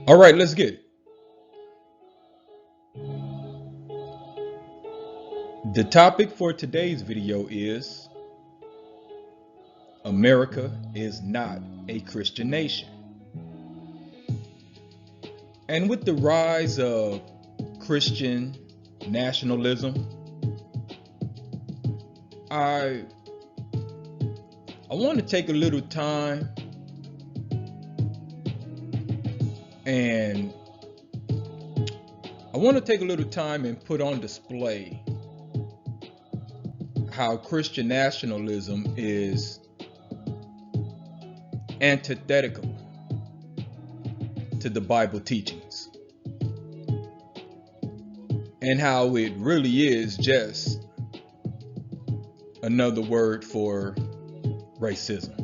All right, let's get it. The topic for today's video is America is not a Christian nation. And with the rise of Christian nationalism, I want to take a little time and put on display how Christian nationalism is antithetical to the Bible teachings, and how it really is just another word for racism.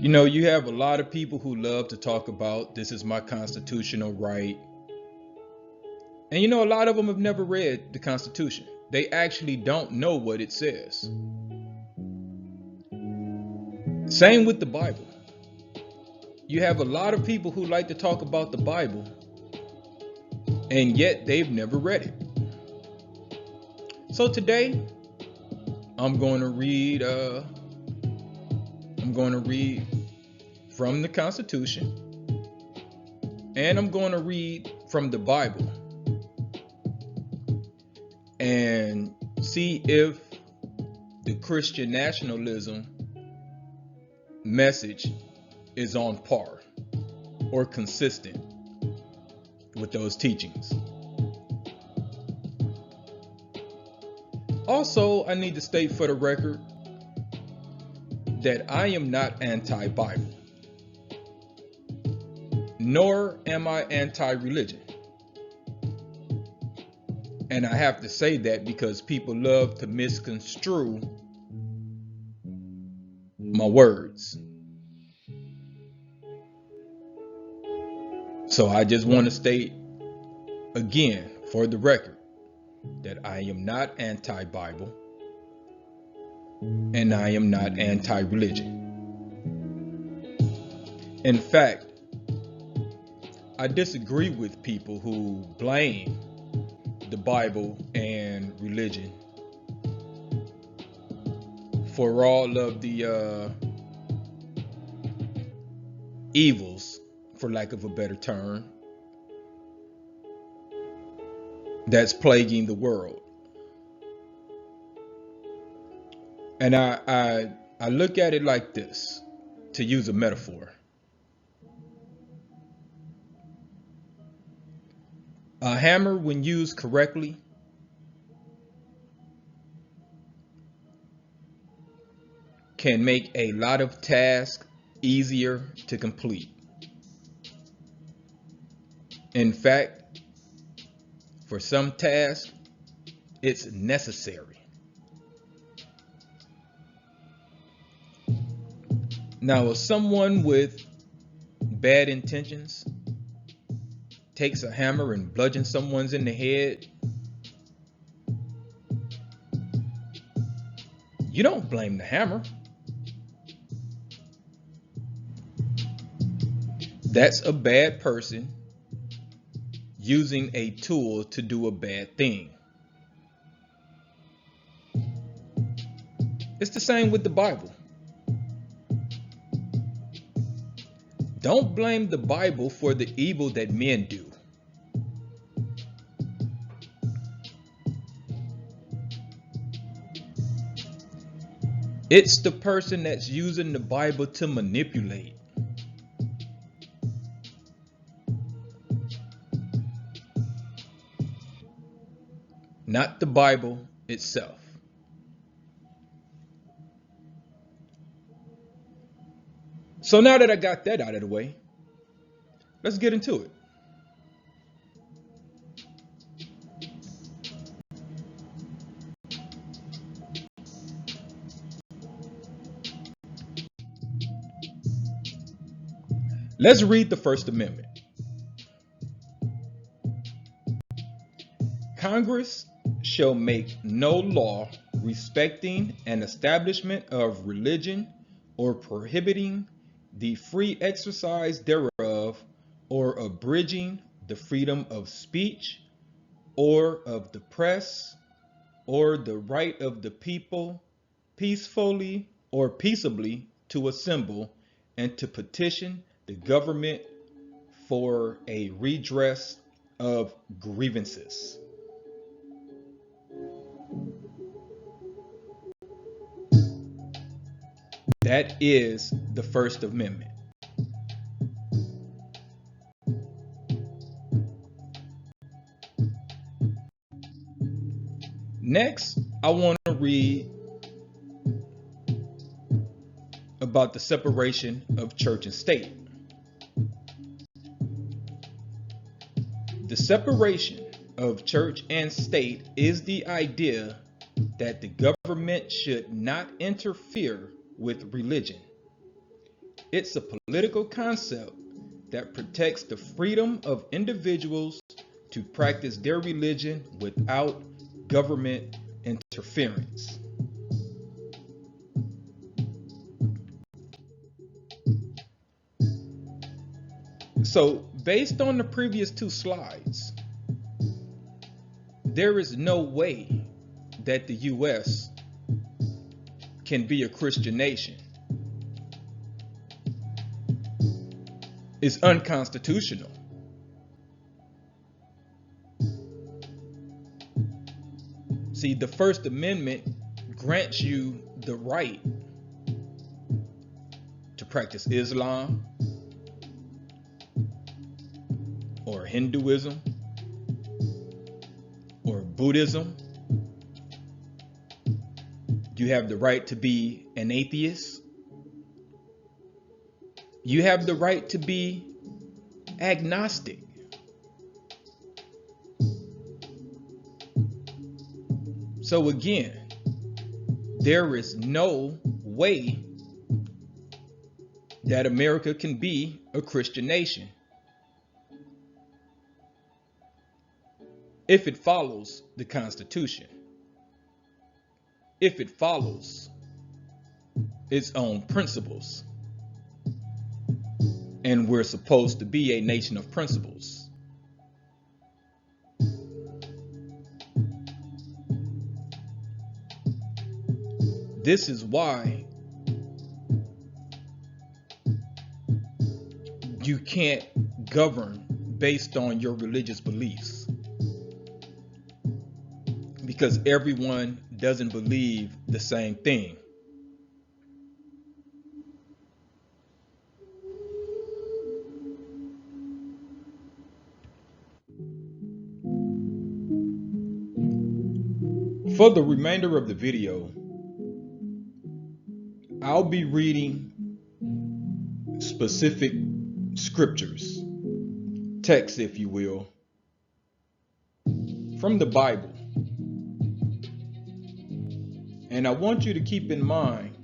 You have a lot of people who love to talk about this is my constitutional right. And a lot of them have never read the Constitution. They actually don't know what it says. Same with the Bible. You have a lot of people who like to talk about the Bible, and yet they've never read it. So today, I'm going to read from the Constitution, and I'm going to read from the Bible, and see if the Christian nationalism message is on par or consistent with those teachings. Also, I need to state for the record that I am not anti-Bible, nor am I anti-religion. And I have to say that because people love to misconstrue my words. So I just want to state again for the record that I am not anti-Bible and I am not anti-religion. In fact, I disagree with people who blame the Bible and religion for all of the evils, for lack of a better term, that's plaguing the world. And I look at it like this, to use a metaphor. A hammer, when used correctly, can make a lot of tasks easier to complete. In fact, for some tasks, it's necessary. Now, if someone with bad intentions takes a hammer and bludgeons someone in the head, you don't blame the hammer. That's a bad person using a tool to do a bad thing. It's the same with the Bible. Don't blame the Bible for the evil that men do. It's the person that's using the Bible to manipulate. Not the Bible itself. So now that I got that out of the way, let's get into it. Let's read the First Amendment. Congress shall make no law respecting an establishment of religion or prohibiting the free exercise thereof, or abridging the freedom of speech, or of the press, or the right of the people peacefully or peaceably to assemble and to petition the government for a redress of grievances. That is the First Amendment. Next, I want to read about the separation of church and state. The separation of church and state is the idea that the government should not interfere with religion. It's a political concept that protects the freedom of individuals to practice their religion without government interference. So, based on the previous two slides, there is no way that the U.S. can be a Christian nation. It's unconstitutional. See, the First Amendment grants you the right to practice Islam or Hinduism or Buddhism. You have the right to be an atheist. You have the right to be agnostic. So again, there is no way that America can be a Christian nation if it follows the Constitution, if it follows its own principles. And we're supposed to be a nation of principles. This is why you can't govern based on your religious beliefs, because everyone doesn't believe the same thing. For the remainder of the video, I'll be reading specific scriptures, texts if you will, from the Bible. And I want you to keep in mind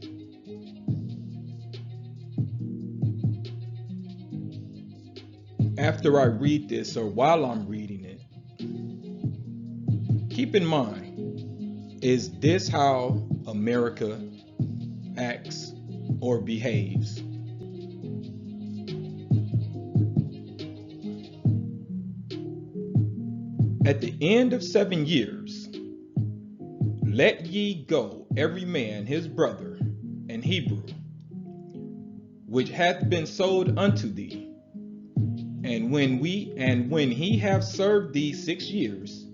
after I read this, or while I'm reading it, keep in mind, is this how America acts or behaves? At the end of 7 years, let ye go every man his brother and Hebrew, which hath been sold unto thee, and when he have served thee 6 years,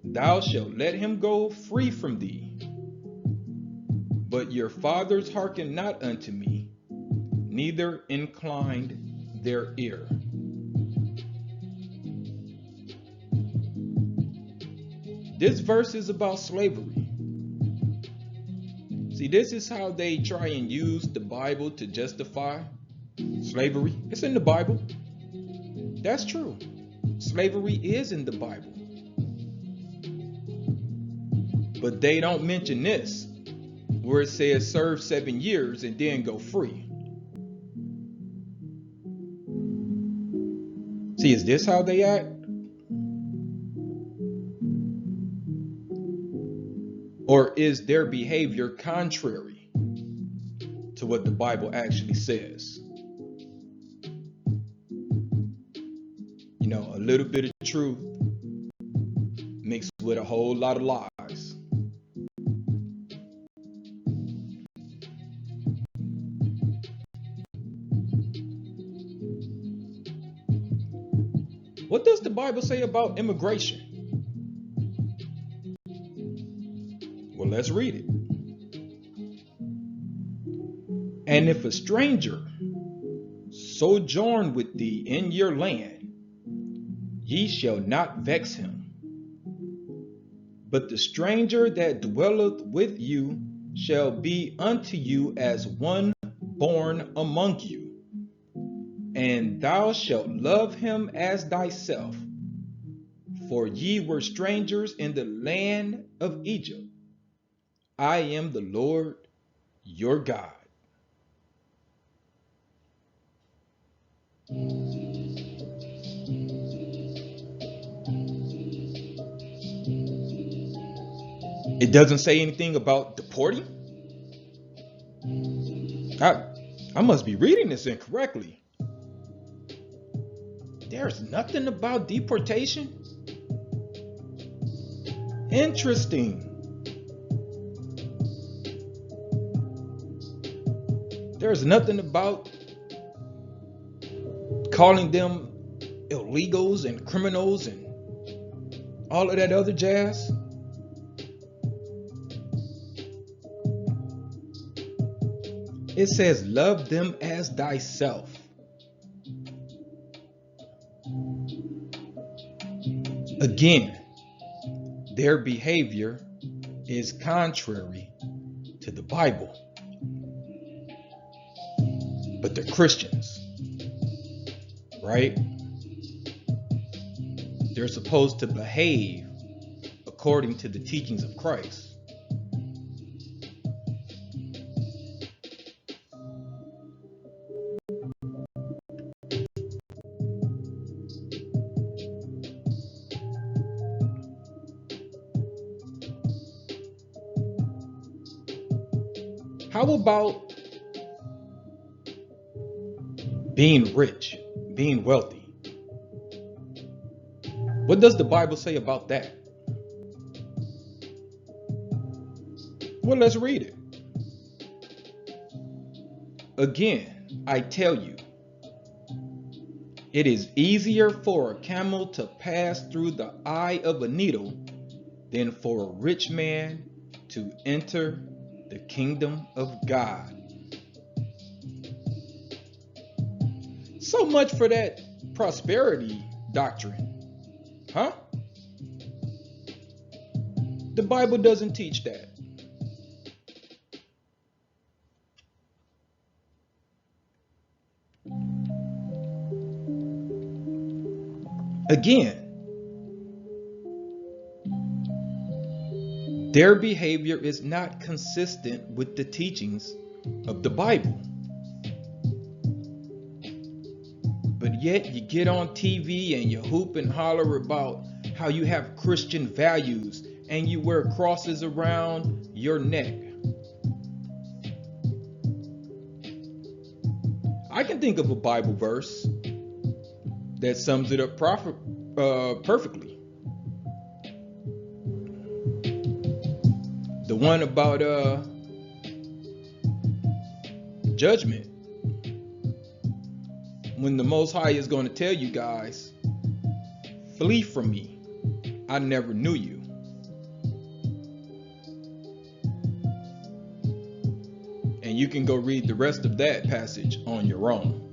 thou shalt let him go free from thee. But your fathers hearkened not unto me, neither inclined their ear. This verse is about slavery. See, this is how they try and use the Bible to justify slavery. It's in the Bible. That's true. Slavery is in the Bible. But they don't mention this, where it says serve 7 years and then go free. See, is this how they act? Or is their behavior contrary to what the Bible actually says. You know, a little bit of truth mixed with a whole lot of lies. What does the Bible say about immigration? Well, let's read it. And if a stranger sojourn with thee in your land, ye shall not vex him. But the stranger that dwelleth with you shall be unto you as one born among you. And thou shalt love him as thyself, for ye were strangers in the land of Egypt. I am the Lord your God. It doesn't say anything about deporting. I must be reading this incorrectly. There's nothing about deportation? Interesting. There's nothing about calling them illegals and criminals and all of that other jazz. It says, love them as thyself. Again, their behavior is contrary to the Bible. But they're Christians, right? They're supposed to behave according to the teachings of Christ. How about being rich, being wealthy? What does the Bible say about that? Well, let's read it. Again, I tell you, it is easier for a camel to pass through the eye of a needle than for a rich man to enter the kingdom of God. So much for that prosperity doctrine, huh? The Bible doesn't teach that. Again, their behavior is not consistent with the teachings of the Bible. But yet you get on TV and you hoop and holler about how you have Christian values and you wear crosses around your neck. I can think of a Bible verse that sums it up perfectly. The one about judgment. When the Most High is going to tell you guys, flee from me, I never knew you. And you can go read the rest of that passage on your own.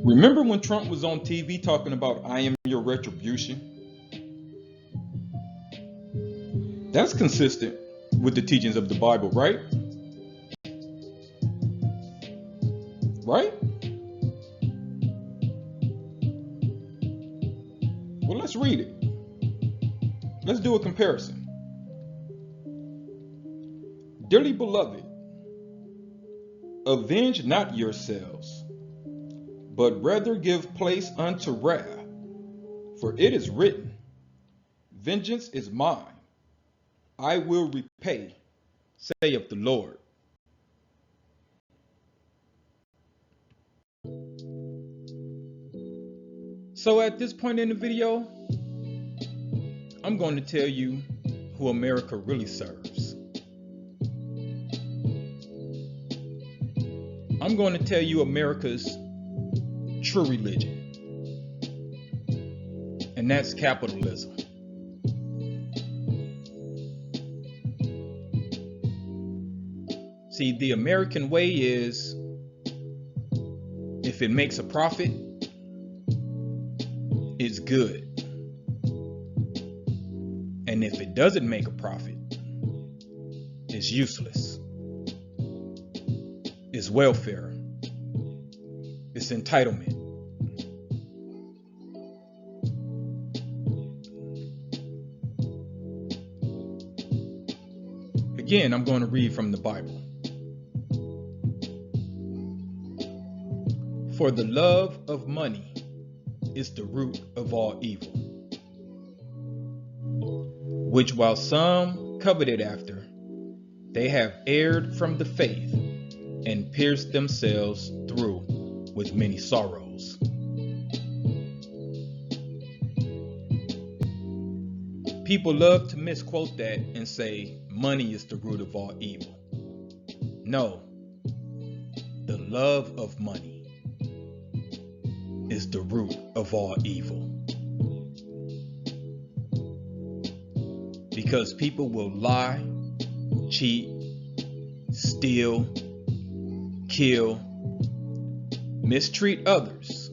Remember when Trump was on TV talking about, I am your retribution? That's consistent with the teachings of the Bible, right? Right? Well, let's read it. Let's do a comparison. Dearly beloved, avenge not yourselves, but rather give place unto wrath. For it is written, vengeance is mine, I will repay, saith the Lord. So at this point in the video, I'm going to tell you who America really serves. I'm going to tell you America's true religion, and that's capitalism. See, the American way is, if it makes a profit, it's good. And if it doesn't make a profit, it's useless. It's welfare. It's entitlement. Again, I'm going to read from the Bible. For the love of money is the root of all evil, which while some coveted after, they have erred from the faith and pierced themselves through with many sorrows. People love to misquote that and say money is the root of all evil. No, the love of money is the root of all evil. Because people will lie, cheat, steal, kill, mistreat others,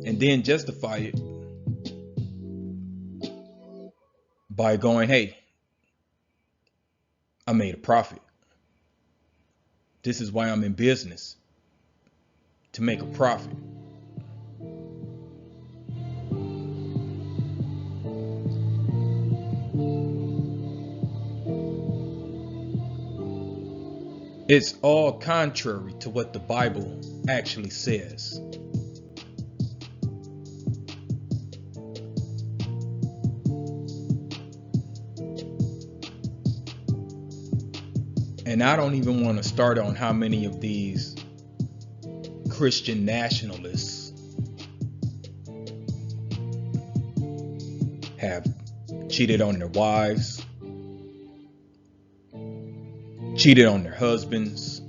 and then justify it by going, hey, I made a profit. This is why I'm in business, to make a profit. It's all contrary to what the Bible actually says. And I don't even want to start on how many of these Christian nationalists have cheated on their wives, cheated on their husbands,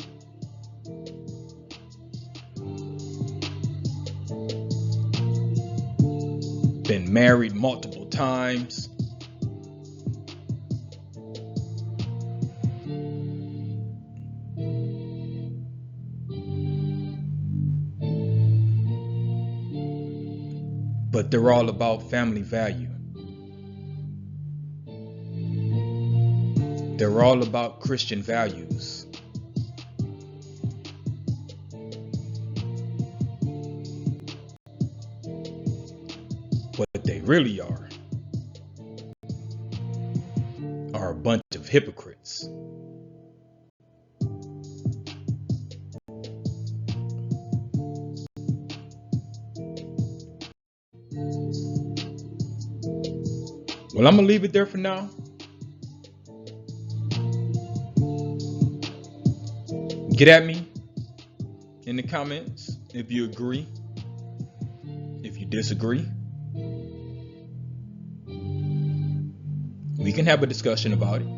been married multiple times, but they're all about family value. They're all about Christian values. What they really are a bunch of hypocrites. Well, I'm going to leave it there for now. Get at me in the comments if you agree, if you disagree. We can have a discussion about it.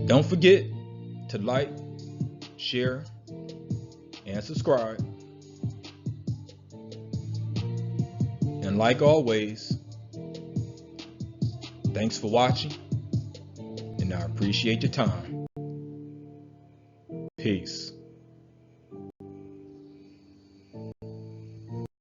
Don't forget to like, share, and subscribe. And like always, thanks for watching, and I appreciate your time. Peace.